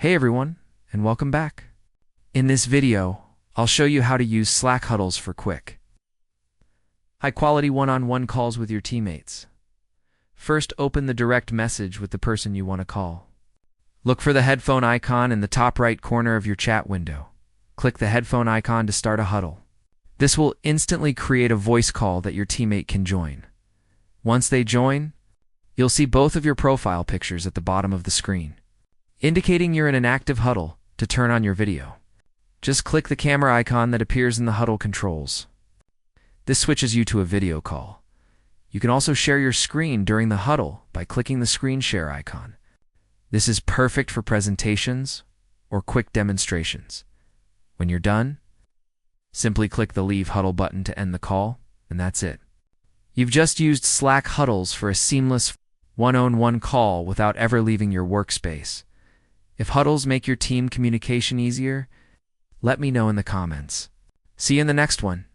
Hey everyone, and welcome back. In this video, I'll show you how to use Slack Huddles for quick, high-quality one-on-one calls with your teammates. First, open the direct message with the person you want to call. Look for the headphone icon in the top right corner of your chat window. Click the headphone icon to start a huddle. This will instantly create a voice call that your teammate can join. Once they join, you'll see both of your profile pictures at the bottom of the screen, indicating you're in an active huddle. To turn on your video, just click the camera icon that appears in the huddle controls. This switches you to a video call. You can also share your screen during the huddle by clicking the screen share icon. This is perfect for presentations or quick demonstrations. When you're done, simply click the Leave Huddle button to end the call, and that's it. You've just used Slack Huddles for a seamless one-on-one call without ever leaving your workspace. If huddles make your team communication easier, let me know in the comments. See you in the next one.